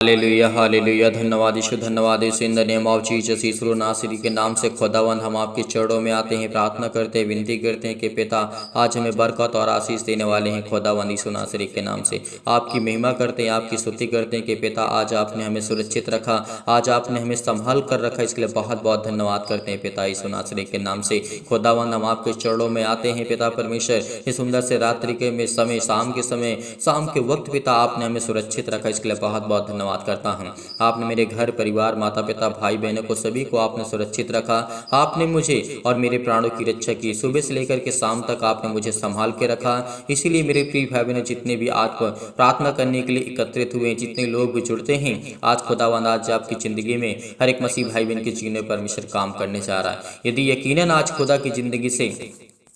Hallelujah hallelujah. धन्यवाद यीशु, धन्यवाद Yeshu. In the name of Jesus Yeshu नासरी के नाम से खुदावंद हम आपके चरणों में आते हैं, प्रार्थना करते हैं, विनती करते हैं कि पिता आज हमें बरकत और आशीष देने वाले हैं। खुदावंद यीशु नासरी के नाम से आपकी महिमा करते हैं, आपकी स्तुति करते हैं कि पिता आज आपने हमें सुरक्षित रखा, आज आपने हमें संभाल कर रखा, इसके लिए बहुत बहुत धन्यवाद करते हैं पिता यीशु नासरी के नाम से। खुदावंद हम आपके चरणों में आते हैं पिता परमेश्वर, इस सुंदर से रात्रि के में समय, शाम के समय, शाम के वक्त पिता आपने हमें सुरक्षित रखा, इसके लिए बहुत बहुत धन्यवाद करता हूं। आपने मेरे घर परिवार, माता पिता, भाई बहनों को सभी को आपने सुरक्षित रखा। आपने मुझे और मेरे प्राणों की रक्षा की, सुबह से लेकर के शाम तक आपने मुझे संभाल के रखा। इसीलिए मेरे प्रिय भाई बहनों, जितने भी आज प्रार्थना करने के लिए एकत्रित हुए, जितने लोग भी जुड़ते हैं, आज खुदावंद आज आपकी जिंदगी में हर एक मसीह भाई बहन के जीवन में परमेश्वर काम करने जा रहा है। यदि यकीनन आज खुदा की जिंदगी से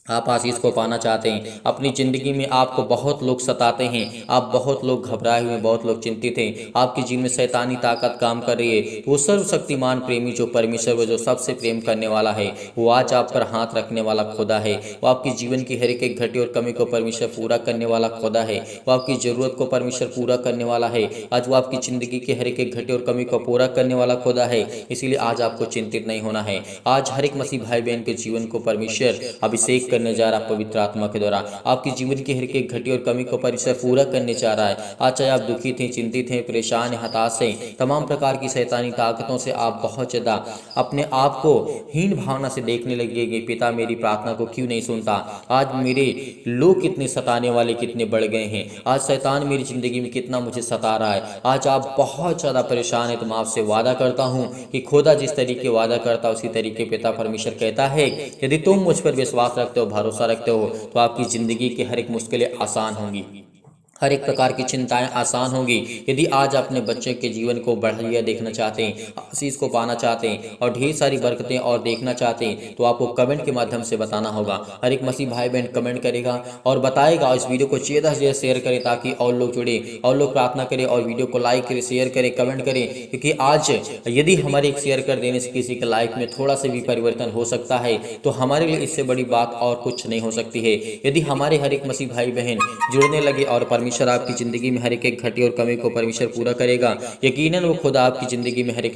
आप आशीष को पाना चाहते हैं, अपनी ज़िंदगी में आपको बहुत लोग सताते हैं, आप बहुत लोग घबराए हुए, बहुत लोग चिंतित हैं, आपके जीवन में शैतानी ताकत काम कर रही है, वो सर्वशक्तिमान प्रेमी जो परमेश्वर, वो जो सबसे प्रेम करने वाला है, वो आज आप पर हाथ रखने वाला खुदा है। वो आपकी जीवन की हर एक घटी और कमी को परमेश्वर पूरा करने वाला खुदा है। वो आपकी ज़रूरत को परमेश्वर पूरा करने वाला है। आज वो आपकी ज़िंदगी की हर एक घटी और कमी को पूरा करने वाला खुदा है। इसीलिए आज आपको चिंतित नहीं होना है। आज हर एक मसीह भाई बहन के जीवन को परमेश्वर अभिषेक करने जा रहा है पवित्र आत्मा के द्वारा। आपकी जीवन की हर एक घटी और कमी को परमेश्वर पूरा करने जा रहा है। आज चाहे आप दुखी थे, चिंतित हैं, परेशान हैं, हताश हैं, तमाम प्रकार की शैतानी ताकतों से आप बहुत ज़्यादा अपने आप को हीन भावना से देखने लगेंगे, पिता मेरी प्रार्थना को क्यों नहीं सुनता, आज मेरे लोग कितने सताने वाले कितने बढ़ गए हैं, आज शैतान मेरी ज़िंदगी में कितना मुझे सता रहा है, आज आप बहुत ज़्यादा परेशान हैं। तो मैं आपसे वादा करता हूँ कि खुदा जिस तरीके वादा करता है उसी तरीके पिता परमेश्वर कहता है, यदि तुम मुझ पर विश्वास रखते हो, भरोसा रखते हो, तो आपकी ज़िंदगी की हर एक मुश्किलें आसान होंगी, हर एक प्रकार की चिंताएं आसान होंगी। यदि आज अपने बच्चे के जीवन को बढ़िया देखना चाहते हैं, आशीष को पाना चाहते हैं और ढेर सारी बरकतें और देखना चाहते हैं, तो आपको कमेंट के माध्यम से बताना होगा। हर एक मसीह भाई बहन कमेंट करेगा और बताएगा। इस वीडियो को ज़्यादा से ज़्यादा शेयर करें ताकि और लोग जुड़े और लोग प्रार्थना करें और वीडियो को लाइक करें, शेयर करें, कमेंट करें, क्योंकि आज यदि हमारे एक शेयर कर देने से किसी के लाइफ में थोड़ा सा भी परिवर्तन हो सकता है, तो हमारे लिए इससे बड़ी बात और कुछ नहीं हो सकती है। यदि हमारे हर एक मसीह भाई बहन जुड़ने लगे और परमेश्वर आपकी जिंदगी में हर एक घटी और कमी को परमेश्वर पूरा करेगा, यकीनन वो खुदा आपकी जिंदगी में हर एक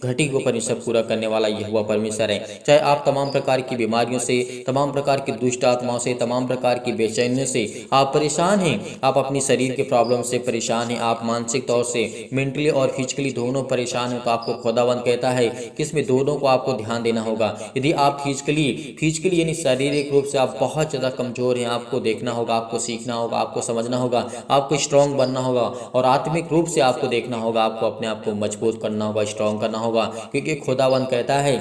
घटी को परमेश्वर पूरा करने वाला यहोवा परमेश्वर है। चाहे आप तमाम प्रकार की बीमारियों से, तमाम प्रकार की दुष्ट आत्माओं से, तमाम प्रकार की बेचैनियों से आप परेशान हैं, आप अपनी शरीर के प्रॉब्लम से परेशान हैं, आप मानसिक तौर से, मेंटली और फिजिकली दोनों परेशान हैं, तो आपको खुदावंद कहता है कि इसमें दोनों को आपको ध्यान देना होगा। यदि आप फिजिकली यानी शारीरिक रूप से आप बहुत ज़्यादा कमजोर हैं, आपको देखना होगा, आपको सीखना होगा, आपको समझना होगा, आपको स्ट्रांग बनना होगा, और आत्मिक रूप से आपको देखना होगा, आपको अपने आप को मजबूत करना होगा, स्ट्रांग करना होगा, क्योंकि खुदावंद कहता है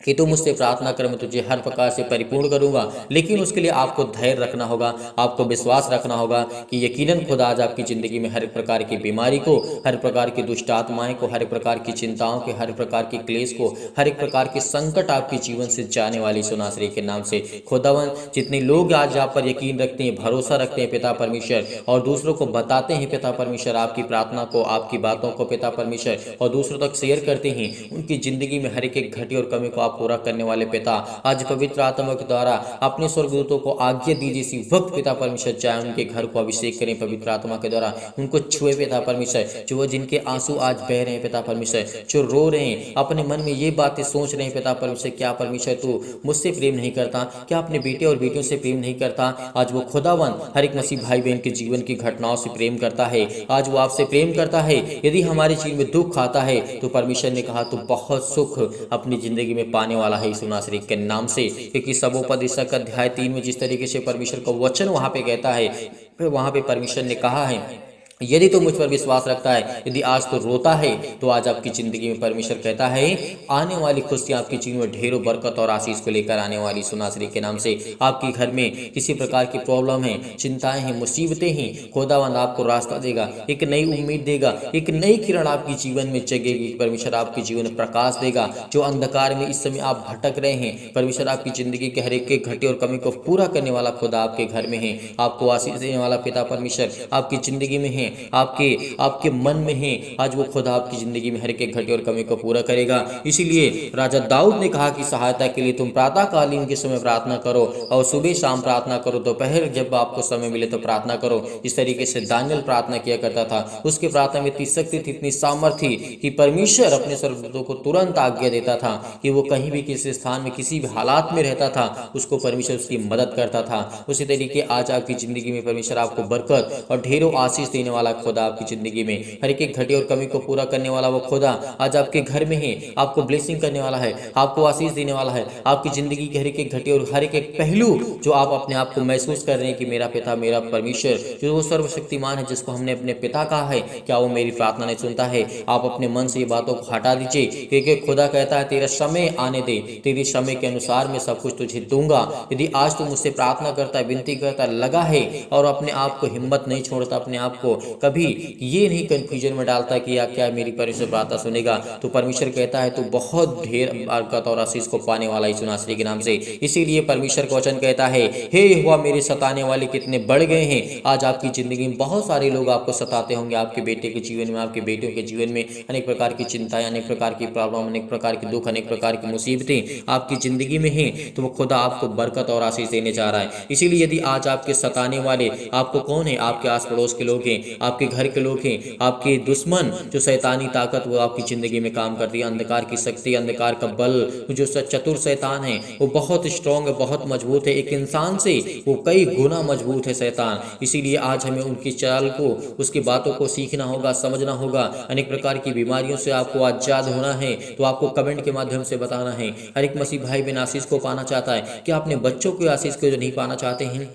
कि तुम मुझसे प्रार्थना कर, मैं तुझे हर प्रकार से परिपूर्ण करूंगा। लेकिन उसके लिए आपको धैर्य रखना होगा, आपको विश्वास रखना होगा कि यकीनन खुदा आज आपकी ज़िंदगी में हर प्रकार की बीमारी को, हर प्रकार की दुष्ट आत्माएं को, हर प्रकार की चिंताओं के, हर प्रकार की क्लेश को, हर एक प्रकार के संकट आपके जीवन से जाने वाली सुनासरी के नाम से खुदावन जितने लोग आज आप पर यकीन रखते हैं, भरोसा रखते हैं पिता परमेश्वर, और दूसरों को बताते हैं पिता परमेश्वर आपकी प्रार्थना को, आपकी बातों को पिता परमेश्वर, और दूसरों तक शेयर करते हैं, उनकी ज़िंदगी में हर एक घटी और कमी को पूरा करने वाले पिता आज पवित्र आत्मा के द्वारा अपने स्वर्गदूतों को आज्ञा दीजिए इसी वक्त पिता परमेश्वर, चाहे उनके घर को अभिषेक करें पवित्र आत्मा के द्वारा, उनको छुए पिता परमेश्वर, जो वो जिनके आंसू आज बह रहे हैं पिता परमेश्वर, जो रो रहे हैं, अपने मन में ये बातें सोच रहे हैं पिता परमेश्वर, क्या परमेश्वर तू मुझसे प्रेम नहीं करता, क्या अपने बेटे और बेटियों से प्रेम नहीं करता। आज वो खुदावन हर एक मसीह भाई बहन के जीवन की घटनाओं से प्रेम करता है, आज वो आपसे प्रेम करता है। यदि हमारे जीवन में दुख आता है तो परमेश्वर ने कहा तो बहुत सुख अपनी जिंदगी में पाने वाला है यीशु नासरी के नाम से, क्योंकि सबोपदेश का अध्याय 3 में जिस तरीके से परमेश्वर का वचन वहां पे कहता है, वहां पे परमेश्वर ने कहा है यदि तो मुझ पर विश्वास रखता है, यदि आज तो रोता है, तो आज आपकी जिंदगी में परमेश्वर कहता है आने वाली खुशियां आपकी जीवन में ढेरों बरकत और आशीष को लेकर आने वाली सुनासरी के नाम से। आपके घर में किसी प्रकार की प्रॉब्लम है, चिंताएं हैं, मुसीबतें हैं, खुदावंद आपको रास्ता देगा, एक नई उम्मीद देगा, एक नई किरण आपके जीवन में जगेगी। परमेश्वर आपके जीवन में प्रकाश देगा। जो अंधकार में इस समय आप भटक रहे हैं, परमेश्वर आपकी जिंदगी के हर एक घटे और कमी को पूरा करने वाला खुदा आपके घर में है, आपको आशीष देने वाला पिता परमेश्वर आपकी जिंदगी में है। आपके आपके मन में हैं, आज वो खुदा आपकी ज़िंदगी में हर एक घटी और कमी को पूरा करेगा। इसीलिए राजा दाऊद ने कहा कि सहायता के लिए तुम प्रातःकालीन के समय प्रार्थना करो और सुबह शाम प्रार्थना करो, दोपहर जब आपको समय मिले तो प्रार्थना करो। इस तरीके से दानियल प्रार्थना किया करता था। उसकी प्रार्थना में इतनी शक्ति थी, इतनी सामर्थ्य थी कि परमेश्वर अपने स्वर्गदूतों को तुरंत आज्ञा देता था कि वो कहीं भी किसी स्थान में किसी भी हालात में रहता था, उसको परमेश्वर उसकी मदद करता था। उसी तरीके आज आपकी ज़िंदगी में परमेश्वर आपको बरकत और ढेरों आशीष देने वाला खुदा आपकी ज़िंदगी में हर एक घटी और कमी को पूरा करने वाला वो खुदा आज आपके घर में है, आपको ब्लेसिंग करने वाला है, आपको आशीष देने वाला है। आपकी ज़िंदगी के हर एक घटी और हर एक पहलू जो आप अपने आप को महसूस कर रहे हैं कि मेरा पिता, मेरा परमेश्वर जो वो सर्वशक्तिमान है, जिसको हमने अपने पिता कहा है, क्या वो मेरी प्रार्थना नहीं सुनता है? आप अपने मन से ये बातों को हटा दीजिए, क्योंकि खुदा कहता है तेरा समय आने दे, तेरे समय के अनुसार मैं सब कुछ तुझे दूंगा। यदि आज तू मुझसे प्रार्थना करता है, विनती करता लगा है और अपने आप को हिम्मत नहीं छोड़ता, अपने आप को कभी ये नहीं कंफ्यूजन में डालता कि या क्या मेरी परमेश्वर प्रार्थना सुनेगा, तो परमेश्वर कहता है तू बहुत ढेर बरकत और आशीष को पाने वाला यीशु नासरी के नाम से। इसीलिए परमेश्वर का वचन कहता है, हे यहोवा मेरे सताने वाले कितने बढ़ गए हैं। आज आपकी जिंदगी में बहुत सारे लोग आपको सताते होंगे, आपके बेटे के जीवन में, आपके बेटियों के जीवन में अनेक प्रकार की चिंताएं, अनेक प्रकार की प्रॉब्लम, अनेक प्रकार के दुख, अनेक प्रकार की मुसीबतें आपकी जिंदगी में हैं, तो वो खुदा आपको बरकत और आशीष देने जा रहा है। इसीलिए यदि आज आपके सताने वाले आपको कौन है? आपके आस पड़ोस के लोग हैं, आपके घर के लोग हैं, आपके दुश्मन जो शैतानी ताकत वो आपकी जिंदगी में काम करती है, अंधकार की शक्ति, अंधकार का बल, जो चतुर शैतान है वो बहुत स्ट्रॉन्ग है, बहुत मजबूत है। एक इंसान से वो कई गुना मजबूत है शैतान। इसीलिए आज हमें उनकी चाल को, उसकी बातों को सीखना होगा, समझना होगा। अनेक प्रकार की बीमारियों से आपको आजाद होना है, तो आपको कमेंट के माध्यम से बताना है। हर एक मसीह भाई बहन आशीष को पाना चाहता है, क्या अपने बच्चों को आशीष को जो नहीं पाना चाहते हैं?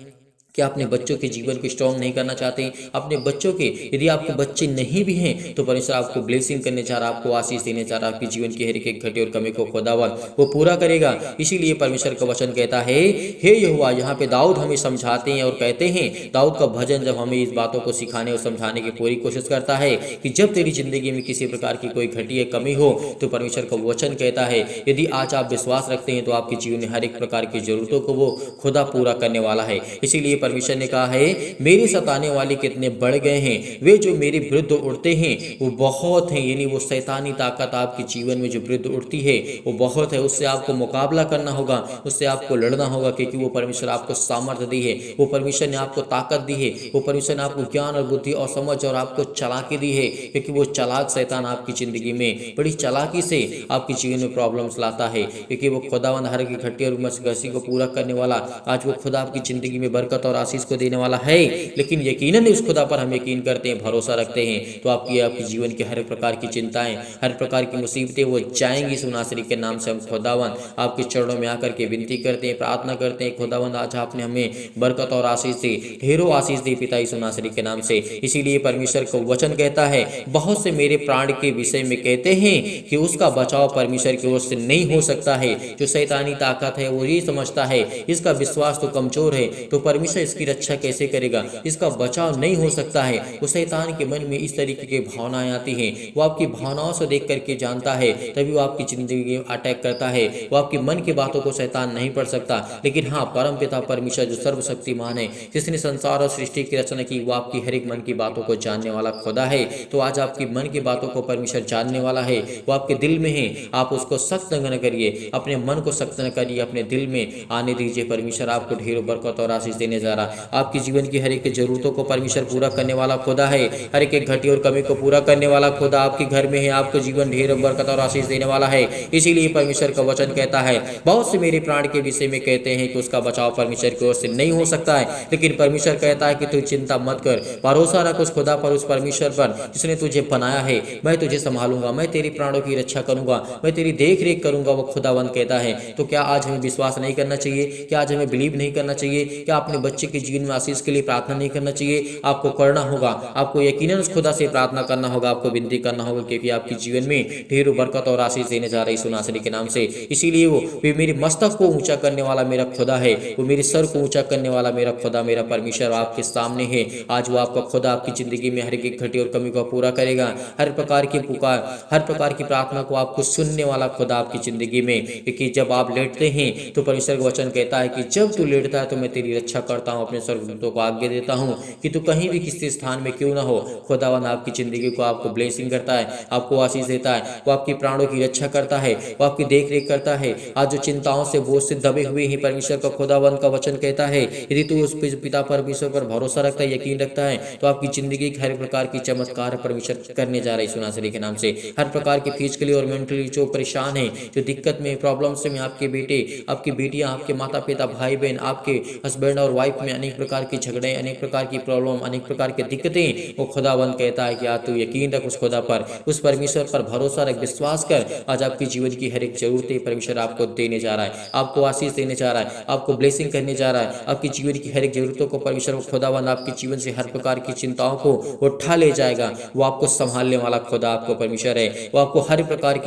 क्या अपने बच्चों के जीवन को स्ट्रॉन्ग नहीं करना चाहते? अपने बच्चों के, यदि आपके बच्चे नहीं भी हैं तो परमेश्वर आपको ब्लेसिंग करने जा रहा है, आपको आशीष देने जा रहा है। आपके जीवन की हर एक घटी और कमी को खुदावन वो पूरा करेगा। इसीलिए परमेश्वर का वचन कहता है, हे यहोवा, यहाँ पे दाऊद हमें समझाते हैं और कहते हैं, दाऊद का भजन जब हमें इस बातों को सिखाने और समझाने की पूरी कोशिश करता है कि जब तेरी जिंदगी में किसी प्रकार की कोई घटी या कमी हो तो परमेश्वर का वचन कहता है, यदि आज आप विश्वास रखते हैं तो आपके जीवन में हर एक प्रकार की जरूरतों को वो खुदा पूरा करने वाला है। इसीलिए परमेश्वर ने कहा है, मेरे सताने वाले कितने बढ़ गए हैं, वे जो मेरे विरुद्ध उड़ते हैं वो बहुत हैं। यानी वो शैतानी ताकत आपके जीवन में जो विरुद्ध उड़ती है वो बहुत है, उससे आपको मुकाबला करना होगा, उससे आपको लड़ना होगा, क्योंकि वो परमेश्वर आपको सामर्थ्य दी है, वो परमेश्वर ने आपको ताकत दी है, वो परमेश्वर ने आपको ज्ञान और बुद्धि और समझ और आपको चालाकी दी है। क्योंकि वो चालाक शैतान आपकी जिंदगी में बड़ी चालाकी से आपके जीवन में प्रॉब्लम्स लाता है, क्योंकि वो खुदावंद हर की घटी और घसी को पूरा करने वाला, आज वो खुदा आपकी जिंदगी में बरकत और आशीष को देने वाला है। लेकिन यकीनन उस खुदा पर हम यकीन करते हैं, भरोसा रखते हैं, तो आपके जीवन के हर प्रकार की चिंताएं, हर प्रकार की मुसीबतें वो जाएंगी। यीशु नासरी के नाम से हम खुदावंद आपके चरणों में आकर के विनती करते हैं, प्रार्थना करते हैं, खुदावंद आज आपने हमें बरकत और आशीष दी, ढेरों आशीष दी पिता यीशु नासरी के नाम से। इसीलिए परमेश्वर को वचन कहता है, बहुत से मेरे प्राण के विषय में कहते हैं कि उसका बचाव परमेश्वर की ओर से नहीं हो सकता है। जो शैतानी ताकत है वो ये समझता है इसका विश्वास तो कमजोर है, तो परमेश्वर इसकी रक्षा कैसे करेगा, इसका बचाव नहीं हो सकता है। वो शैतान के मन में इस तरीके की भावनाएं आती हैं, वो आपकी भावनाओं से देख करके जानता है, तभी वो आपकी जिंदगी में अटैक करता है। वो आपके मन की बातों को शैतान नहीं पढ़ सकता, लेकिन हाँ, परम पिता परमेश्वर जो सर्वशक्तिमान है, जिसने संसार और सृष्टि की रचना की, वो आपकी हर एक मन की बातों को जानने वाला खुदा है। तो आज आपकी मन की बातों को परमेश्वर जानने वाला है, वो आपके दिल में है, आप उसको सख्त न करिए, अपने मन को सख्त न करिए, अपने दिल में आने दीजिए। परमेश्वर आपको ढेरों बरकत और आशीष देने जा रहा। आपकी जीवन की हर एक जरूरतों को परमेश्वर पूरा करने वाला खुदा है, हर एक घटी और कमी को पूरा करने वाला खुदा आपके घर में है, आपको जीवन ढेरों बरकत और आशीष देने वाला है। इसीलिए परमेश्वर का वचन कहता है, बहुत से मेरे प्राण के विषय में कहते हैं कि उसका बचाव परमेश्वर की ओर से नहीं हो सकता है, लेकिन परमेश्वर कहता है कि तू चिंता मत कर, भरोसा रख उस खुदा पर, उस परमेश्वर पर जिसने तुझे बनाया है। मैं तुझे संभालूंगा, मैं तेरी प्राणों की रक्षा करूंगा, मैं तेरी देख रेख करूंगा, वो खुदावंद कहता है। तो क्या आज हमें विश्वास नहीं करना चाहिए? क्या आज हमें बिलीव नहीं करना चाहिए? क्या अपने बच्चे के जीवन में आशीष के लिए प्रार्थना नहीं करना चाहिए? आपको करना होगा, आपको यकीनन उस खुदा से प्रार्थना करना होगा, आपको विनती करना होगा, क्योंकि आपके जीवन में ढेरों बरकत और आशीष देने जा रही यीशु नासरी के नाम से। इसीलिए वो मेरे मस्तक को ऊंचा करने वाला मेरा खुदा है, वो मेरे सर को ऊंचा करने वाला मेरा खुदा, मेरा परमेश्वर आपके सामने है। आज वो आपका खुदा आपकी जिंदगी में हर एक घटी और कमी को पूरा करेगा। हर प्रकार की पुकार, हर प्रकार की प्रार्थना को आपको सुनने वाला खुदा आपकी जिंदगी में, क्योंकि जब आप लेटते हैं तो परमेश्वर का वचन कहता है कि जब तू लेटता है तो मैं तेरी रक्षा करता करता हूँ, अपने स्वर्गदूतों को आज्ञा देता हूँ कि तू कहीं भी किसी स्थान में क्यों ना हो, खुदावन आपकी ज़िंदगी को आपको ब्लेसिंग करता है, आपको आशीष देता है, वो आपकी प्राणों की रक्षा करता है, वो आपकी देख रेख करता है। आज जो चिंताओं से बोझ से दबे हुए हैं, परमेश्वर का खुदावन का वचन कहता है यदि तू उस पिता परमेश्वर पर भरोसा रखता है, यकीन रखता है, तो आपकी जिंदगी के हर प्रकार की चमत्कार परमेश्वर करने जा रहा है यीशु नासरी के नाम से। हर प्रकार की फिजिकली और मेंटली जो परेशान है, जो दिक्कत में प्रॉब्लम्स में, आपके बेटे, आपकी बेटियां, आपके माता पिता, भाई बहन, आपके हस्बैंड और वाइफ में अनेक प्रकार की झगड़े, अनेक प्रकार की प्रॉब्लम, अनेक प्रकार की दिक्कतें, वो खुदावंद कहता है कि आज तू यकीन रख उस खुदा पर, उस परमेश्वर पर भरोसा रख, विश्वास कर। आज आपकी जीवन की हर एक जरूरतें परमेश्वर आपको देने जा रहा है, आपको आशीष देने जा रहा है, आपको ब्लेसिंग करने जा रहा है। आपकी जीवन की हर एक जरूरतों को परमेश्वर खुदावंद आपके जीवन से हर प्रकार की चिंताओं को उठा ले जाएगा। वो आपको संभालने वाला खुदा आपको परमेश्वर है। वो आपको हर प्रकार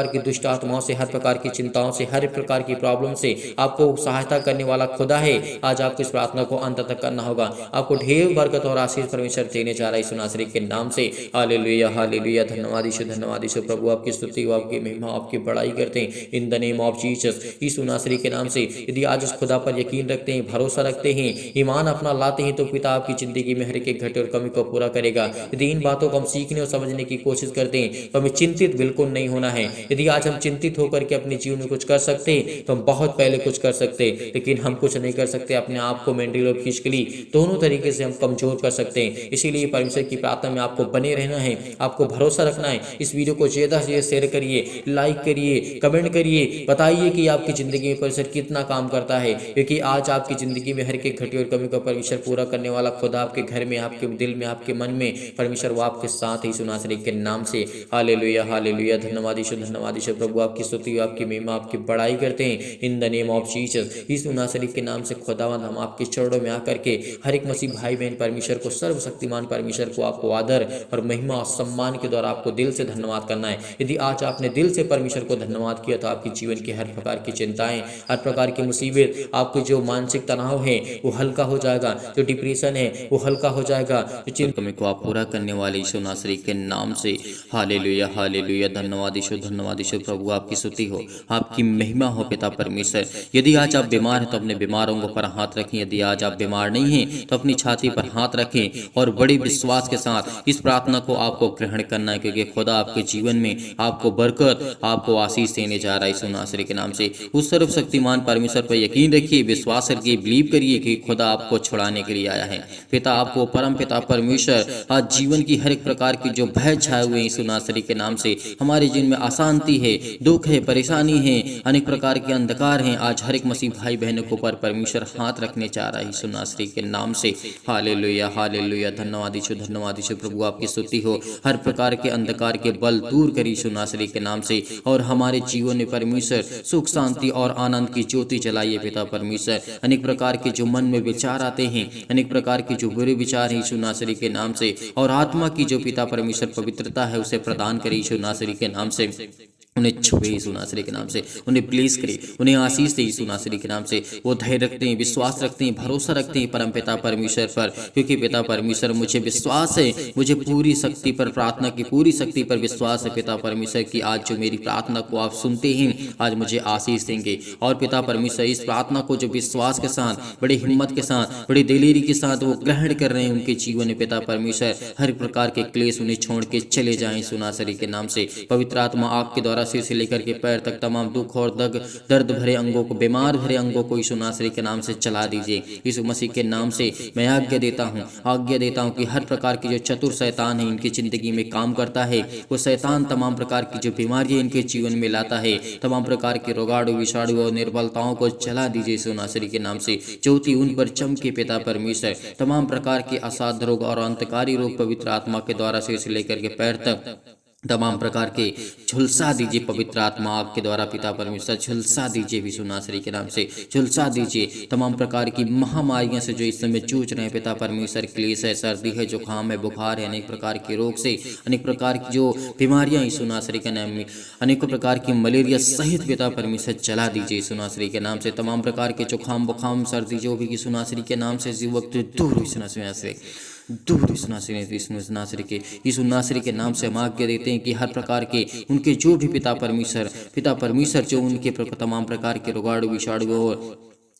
की दुष्ट आत्माओं से, हर प्रकार की चिंताओं से, हर प्रकार की प्रॉब्लम से आपको सहायता करने वाला खुदा है। आज आपको इस प्रार्थना को अंत तक करना होगा। आपको ढेर बरकत और आशीष परमेश्वर देने जा रहा है यीशु नासरी के नाम से। Hallelujah hallelujah. धन्यवाद यीशु प्रभु, आपकी स्तुति, आपकी महिमा, आपकी बड़ाई करते हैं in the name of Jesus, Yeshu नासरी के नाम से। यदि आज उस खुदा पर यकीन रखते हैं, भरोसा रखते हैं, ईमान अपना लाते हैं, तो पिता आपकी जिंदगी में हर एक घटे और कमी को पूरा करेगा। यदि इन बातों को हम सीखने और समझने की कोशिश करते हैं तो हमें चिंतित बिल्कुल नहीं होना है। यदि आज हम चिंतित होकर के अपने जीवन में कुछ कर सकते हैं तो हम बहुत पहले कुछ कर सकते हैं, लेकिन हम कुछ नहीं कर सकते। अपने आप को मेंटली और फिजिकली दोनों तरीके से हम कमजोर कर सकते हैं। इसीलिए परमेश्वर की प्रार्थना में आपको बने रहना है, आपको भरोसा रखना है। इस वीडियो को ज्यादा से ज्यादा शेयर करिए, लाइक करिए, कमेंट करिए, बताइए कि आपकी जिंदगी में परमेश्वर कितना काम करता है, क्योंकि आज आपकी जिंदगी में हर एक घटी और कमी को परमेश्वर पूरा करने वाला खुदा आपके घर में, आपके दिल में, आपके मन में परमेश्वर वो आपके साथ ही यीशु नासरी के नाम से। Hallelujah hallelujah. धन्यवाद यीशु प्रभु, आपकी स्तुति, आपकी महिमा, आपकी बड़ाई करते हैं in the name of Jesus, Yeshu नासरी के नाम से। खुदावंद हम आपके चरणों में आकर के हर एक मसीह भाई बहन परमेश्वर को, सर्वशक्तिमान परमेश्वर को आपको आदर और महिमा और सम्मान के द्वारा आपको दिल से धन्यवाद करना है। यदि आज आपने दिल से परमेश्वर को धन्यवाद किया तो आपकी जीवन की हर प्रकार की चिंताएं, हर प्रकार की मुसीबत, आपके जो मानसिक तनाव है वो हल्का हो जाएगा, जो डिप्रेशन है वो हल्का हो जाएगा, जो चिंता को आप पूरा करने वाले यीशु नासरी के नाम से। Hallelujah hallelujah. धन्यवाद यीशु प्रभु, आपकी स्तुति हो, आपकी महिमा हो पिता परमेश्वर। यदि आज आप बीमार हैं तो अपने बीमारों पर हाथ रखें। यदि आज आप बीमार नहीं हैं तो अपनी छाती पर हाथ रखें और बड़े विश्वास के साथ इस प्रार्थना को आपको ग्रहण करना है, क्योंकि खुदा आपके जीवन में आपको बरकत, आपको आशीष देने जा रहा है यीशु नासरी के नाम से। उस सर्वशक्तिमान परमेश्वर पर यकीन रखिए, विश्वास रखिए, बिलीव करिए कि खुदा आपको छुड़ाने के लिए आया है। पिता आपको, परम पिता परमेश्वर, आज जीवन की हर एक प्रकार की जो भय छाए हुए यीशु नासरी के नाम से, हमारे जीवन में अशांति है, दुख है, परेशानी है, अनेक प्रकार के अंधकार हैं, आज हर एक मसीह भाई बहनों के ऊपर परमेश्वर हाथ रखने जा रहा है यीशु नासरी के नाम से। Hallelujah hallelujah. धन्यवाद यीशु प्रभु, आपकी स्तुति हो। हर प्रकार के अंधकार के बल दूर कर यीशु नासरी के नाम से, और हमारे जीवन में परमेश्वर सुख शांति और आनंद की ज्योति जलाइए पिता परमेश्वर। अनेक प्रकार के जो मन में विचार आते हैं, अनेक प्रकार के जो बुरे विचार हैं यीशु नासरी के नाम से, और आत्मा की जो पिता परमेश्वर पवित्रता है उसे प्रदान करे यीशु नासरी के नाम से। उन्हें छुए यीशु नासरी के नाम से, उन्हें ब्लेस करे, उन्हें आशीष दे यीशु नासरी के नाम से। वो धैर्य रखते हैं, विश्वास रखते हैं, भरोसा रखते हैं परम पिता परमेश्वर पर, क्योंकि पिता परमेश्वर मुझे विश्वास है, मुझे पूरी शक्ति पर, प्रार्थना की पूरी शक्ति पर विश्वास है पिता परमेश्वर की। आज जो मेरी प्रार्थना को आप सुनते हैं आज मुझे आशीष देंगे, और पिता परमेश्वर इस प्रार्थना को जो विश्वास के साथ, बड़ी हिम्मत के साथ, बड़ी दिलेरी के साथ वो ग्रहण कर रहे हैं उनके जीवन में पिता परमेश्वर, हर प्रकार के क्लेश उन्हें छोड़ के चले जाएं यीशु नासरी के नाम से। पवित्र आत्मा आग के द्वारा सिर से लेकर के पैर तक तमाम दुख और दर्द भरे अंगों को, बीमार भरे अंगों को यीशु नासरी के नाम से चला दीजिए। यीशु मसीह के नाम से मैं आज्ञा देता हूं कि हर प्रकार की जो चतुर शैतान है इनकी जिंदगी में काम करता है, वो शैतान तमाम प्रकार की जो बीमारियां इनके जीवन में लाता है, तमाम प्रकार के रोगाणु, विषाणु और निर्बलताओं को चला दीजिए यीशु नासरी के नाम से। ज्योति उन पर चमके पिता परमेश्वर। तमाम प्रकार के असाध्य रोग और अंतकारी रोग पवित्र आत्मा के द्वारा सिर से लेकर के पैर तक तमाम प्रकार के झुलसा दीजिए पवित्र आत्मा आग के द्वारा पिता परमेश्वर। झुलसा दीजिए यीशु नासरी के नाम से, झुलसा दीजिए तमाम प्रकार की महामारियों से जो इस समय जूझ रहे हैं पिता परमेश्वर। क्लेश है, सर्दी है, जुकाम है, बुखार है, अनेक प्रकार के रोग से, अनेक प्रकार की जो बीमारियां यीशु नासरी के नाम में, अनेकों प्रकार की मलेरिया सहित पिता परमेश्वर चला दीजिए यीशु नासरी के नाम से। तमाम प्रकार के जुकाम, बुखार, सर्दी जो भी यीशु नासरी के नाम से इस वक्त दूर यीशु नासरी के नाम से हम आज्ञा देते हैं कि हर प्रकार के उनके जो भी पिता परमेश्वर जो उनके तमाम प्रकार के रोगाणु, विषाणु और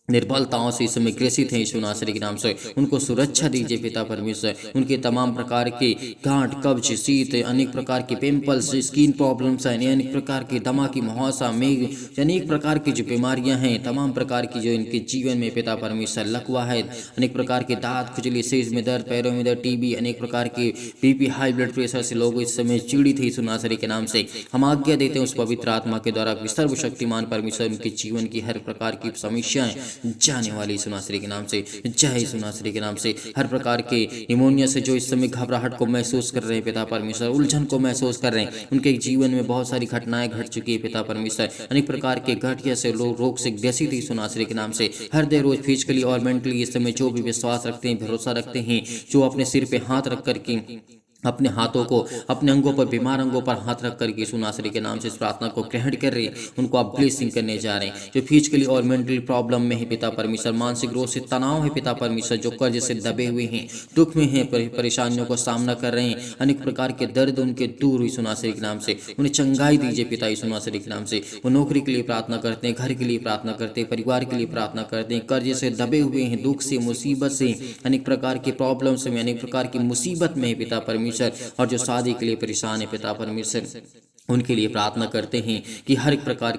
निर्बलताओं से इस समय ग्रसित हैं यीशु नासरी के नाम से, उनको सुरक्षा दीजिए पिता परमेश्वर। उनके तमाम प्रकार के गांठ, कब्ज, शीत, अनेक प्रकार के पिंपल्स, स्किन प्रॉब्लम्स हैं, अनेक प्रकार की दमा की मुहासा, मेघ, अनेक प्रकार की जो बीमारियां हैं, तमाम प्रकार की जो इनके जीवन में पिता परमेश्वर लकवा है, अनेक प्रकार के दांत, खुजली, सिर में दर्द, पैरों में दर्द, टीबी, अनेक प्रकार के बीपी, हाई ब्लड प्रेशर से लोग इस समय पीड़ित है यीशु नासरी के नाम से। हम आज्ञा देते हैं उस पवित्र आत्मा के द्वारा सर्वशक्तिमान परमेश्वर उनके जीवन की हर प्रकार की समस्याएं जाने वाली यीशु नासरी के नाम से, जय यीशु नासरी के नाम से। हर प्रकार के निमोनिया से जो इस समय घबराहट को महसूस कर रहे हैं पिता परमेश्वर, उलझन को महसूस कर रहे हैं, उनके जीवन में बहुत सारी घटनाएं घट चुकी है पिता परमेश्वर। अनेक प्रकार के गठिया से लोग रोग से ग्रसित यीशु नासरी के नाम से। हर देर रोज फिजिकली और मेंटली इस समय जो भी विश्वास रखते हैं, भरोसा रखते हैं, जो अपने सिर पे हाथ रख कर के अपने हाथों को अपने अंगों पर, बीमार अंगों पर हाथ रख कर यीशु नासरी के नाम से इस प्रार्थना को ग्रहण कर रहे हैं, उनको आप ब्लेसिंग करने जा रहे हैं। जो फिजिकली और मेंटली प्रॉब्लम में है पिता परमेश्वर, मानसिक रोग से तनाव है पिता परमेश्वर, जो कर्ज से दबे हुए हैं, दुख में हैं, परेशानियों को सामना कर रहे हैं, अनेक प्रकार के दर्द उनके दूर यीशु नासरी के नाम से, उन्हें चंगाई दीजिए पिता यीशु नासरी के नाम से। वो नौकरी के लिए प्रार्थना करते हैं, घर के लिए प्रार्थना करते हैं, परिवार के लिए प्रार्थना करते हैं, कर्ज से दबे हुए हैं, दुख से, मुसीबत से, अनेक प्रकार के प्रॉब्लम्स में, अनेक प्रकार की मुसीबत में है पिता परमेश्वर, और जो शादी के लिए परेशान है पिता परमेश्वर, उनके लिए प्रार्थना करते हैं कि हर प्रकार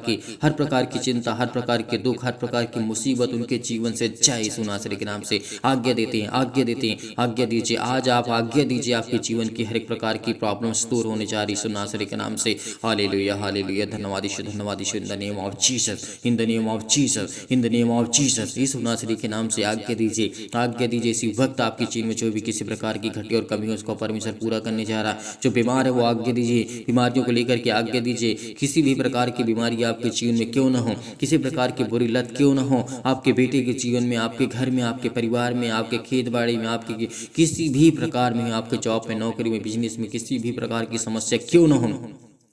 की चिंता, हर प्रकार के दुख, हर प्रकार की मुसीबत उनके जीवन से जाए यीशु नासरी के नाम से। आज्ञा देते हैं, आज्ञा दीजिए, आज आप आज्ञा दीजिए, आपके जीवन की हर एक प्रकार की प्रॉब्लम्स दूर होने जा रही यीशु नासरी के नाम से। हालेलुया, हालेलुया, धन्यवाद यीशु, धन्यवाद Yeshu, in the name of Jesus, in the name of Jesus, in the name of Jesus. Yeshu नासरी के नाम से आज्ञा दीजिए इसी वक्त आपके जीवन में जो भी किसी प्रकार की घटी और कमी है उसको परमेश्वर पूरा करने जा रहा। जो बीमार है वो आज्ञा दीजिए, बीमारियों को लेकर की आज्ञा दीजिए, किसी भी प्रकार की बीमारी आपके जीवन में क्यों न हो, किसी प्रकार की बुरी लत क्यों न हो, आपके बेटे के जीवन में, आपके घर में, आपके परिवार में, आपके खेत बाड़ी में, आपके किसी भी प्रकार में, आपके जॉब में, नौकरी में, बिजनेस में, किसी भी प्रकार की समस्या क्यों न हो,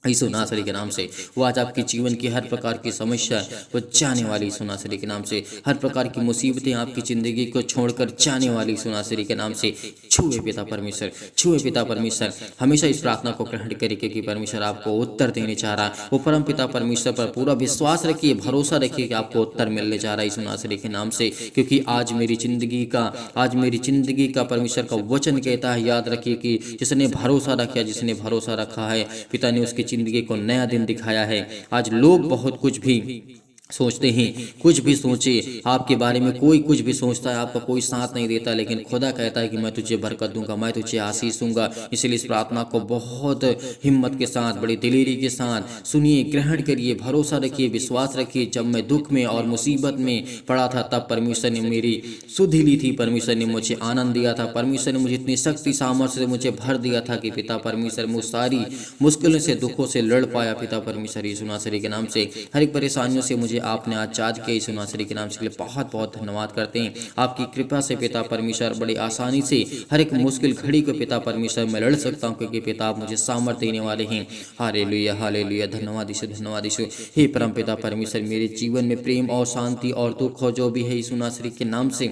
यीशु नासरी के नाम से वो आज आपके जीवन की हर प्रकार की समस्या वो जाने वाली यीशु नासरी के नाम से। हर प्रकार की मुसीबतें आपकी ज़िंदगी को छोड़कर जाने वाली यीशु नासरी के नाम से। छुए पिता परमेश्वर, छुए पिता परमेश्वर, हमेशा इस प्रार्थना को ग्रहण करिए क्योंकि परमेश्वर आपको उत्तर देने चाह रहा है। वो परम पिता परमेश्वर पर पूरा विश्वास रखिए, भरोसा रखिए कि आपको उत्तर मिलने जा रहा है यीशु नासरी के नाम से। क्योंकि आज मेरी ज़िंदगी का परमेश्वर का वचन कहता है, याद रखिए कि जिसने भरोसा रखा है पिता ने उसकी जिंदगी को नया दिन दिखाया है। आज लोग बहुत कुछ भी सोचते हैं, कुछ भी सोचे आपके बारे में, कोई कुछ भी सोचता है, आपका कोई साथ नहीं देता, लेकिन खुदा कहता है कि मैं तुझे बरकत दूंगा, मैं तुझे आशीष दूंगा। इसलिए इस प्रार्थना को बहुत हिम्मत के साथ, बड़ी दिलेरी के साथ सुनिए, ग्रहण करिए, भरोसा रखिए, विश्वास रखिए। जब मैं दुख में और मुसीबत में पड़ा था तब परमेश्वर ने मेरी सुधि ली थी, परमेश्वर ने मुझे आनंद दिया था, परमेश्वर ने मुझे इतनी शक्ति सामर्थ्य से मुझे भर दिया था कि पिता परमेश्वर मुझ सारी मुश्किलों से, दुखों से लड़ पाया पिता परमेश्वर यीशु नासरी के नाम से। हर एक परेशानियों से मुझे आपने आजाद किया यीशु नासरी के नाम से। बहुत बहुत धन्यवाद करते हैं आपकी कृपा से पिता परमेश्वर। बड़ी आसानी से हर एक मुश्किल घड़ी को पिता परमेश्वर मैं लड़ सकता हूँ क्योंकि पिता आप मुझे सामर्थ्य देने वाले हैं। हालेलुया, हालेलुया, धन्यवाद यीशु, धन्यवाद यीशु। हे परम पिता परमेश्वर, मेरे जीवन में प्रेम और शांति और दुख हो जो भी है यीशु नासरी के नाम से,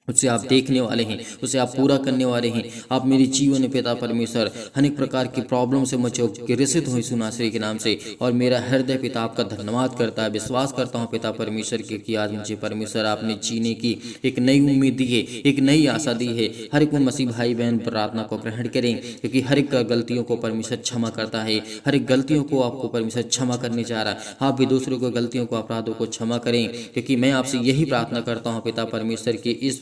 उसे आप देखने वाले हैं, उसे आप पूरा करने वाले हैं। आप मेरे जीवन में पिता परमेश्वर अनेक प्रकार की प्रॉब्लम से मुझे ग्रसित हो यीशु नासरी के नाम से, और मेरा हृदय पिता आपका धन्यवाद करता है। विश्वास करता हूँ पिता परमेश्वर कि आज मुझे परमेश्वर आपने जीने की एक नई उम्मीद दी है, एक नई आशा दी है। हर एक मसीह भाई बहन प्रार्थना को ग्रहण करें क्योंकि हर एक गलतियों को परमेश्वर क्षमा करता है। हर एक गलतियों को आपको परमेश्वर क्षमा करने जा रहा है। आप भी दूसरों को गलतियों को, अपराधों को क्षमा करें क्योंकि मैं आपसे यही प्रार्थना करता हूँ पिता परमेश्वर की इस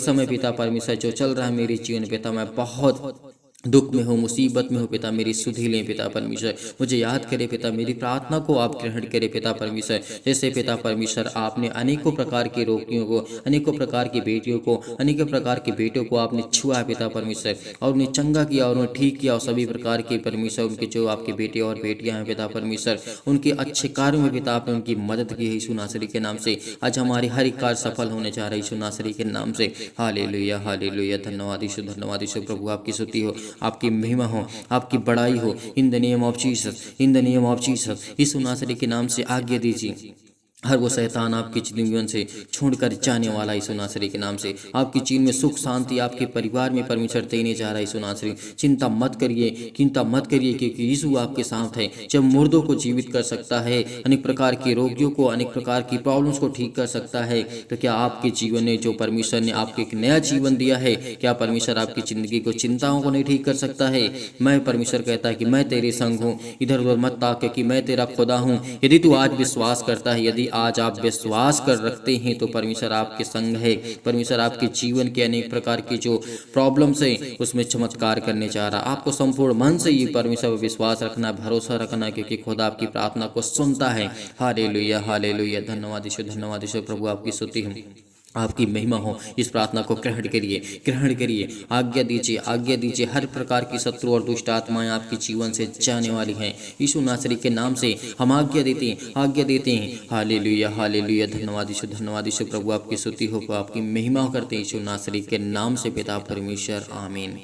समय पिता परमेश्वर जो चल रहा है मेरे जीवन पिता, मैं बहुत दुख में हो, मुसीबत में हो पिता, मेरी सुधि लें पिता परमेश्वर। मुझे याद करे पिता, मेरी प्रार्थना को आप ग्रहण करें पिता परमेश्वर। जैसे पिता परमेश्वर आपने अनेकों प्रकार के रोगियों को, अनेकों प्रकार की बेटियों को, अनेकों प्रकार के बेटों को आपने छुआ पिता परमेश्वर और उन्हें चंगा किया और उन्हें ठीक किया। और सभी प्रकार के परमेश्वर उनके जो आपके बेटे और बेटियां हैं पिता परमेश्वर, उनके अच्छे कार्यों में पिता आपने उनकी मदद की है यीशु नासरी के नाम से। आज हमारी हर एक कार्य सफल होने जा रहा है यीशु नासरी के नाम से। हालेलुया, हालेलुया, धन्यवाद यीशु, धन्यवाद यीशु। प्रभु आपकी स्तुति हो, आपकी महिमा हो, आपकी बड़ाई हो। In the name of Jesus, in the name of Jesus, Yeshu नासरी के नाम से आज्ञा दीजिए, हर वो शैतान आपके जीवन से छोड़कर जाने वाला यीशु नासरी के नाम से। आपकी जीवन में सुख शांति आपके परिवार में परमेश्वर देने जा रहा है यीशु नासरी। चिंता मत करिए, क्योंकि यीशु आपके साथ है। जब मुर्दों को जीवित कर सकता है, अनेक प्रकार के रोगियों को, अनेक प्रकार की प्रॉब्लम्स को ठीक कर सकता है, तो क्या आपके जीवन में जो परमेश्वर ने आपको एक नया जीवन दिया है, क्या परमेश्वर आपकी जिंदगी को, चिंताओं को नहीं ठीक कर सकता है? मैं परमेश्वर कहता है कि मैं तेरे संग हूँ, इधर उधर मत ताक, क्योंकि मैं तेरा खुदा हूँ। यदि तू आज विश्वास करता है, यदि आज आप विश्वास कर रखते हैं, तो परमेश्वर आपके संग है। परमेश्वर आपके जीवन के अनेक प्रकार की जो प्रॉब्लम्स है उसमें चमत्कार करने जा रहा। आपको संपूर्ण मन से ये परमेश्वर पर विश्वास रखना, भरोसा रखना, क्योंकि खुदा आपकी प्रार्थना को सुनता है। Hallelujah, hallelujah. धन्यवाद यीशु, धन्यवाद यीशु। प्रभु आपकी स्तुति हो, आपकी महिमा हो। इस प्रार्थना को ग्रहण करिए, ग्रहण करिए। आज्ञा दीजिए, आज्ञा दीजिए। हर प्रकार की शत्रु और दुष्ट आत्माएं आपके जीवन से जाने वाली हैं। यीशु नासरी के नाम से हम आज्ञा देते हैं, आज्ञा देते हैं। Hallelujah, hallelujah. धन्यवाद यीशु, धन्यवाद यीशु। प्रभु आपकी स्तुति हो, आपकी महिमा करते हैं यीशु नासरी के नाम से पिता परमेश्वर, आमीन।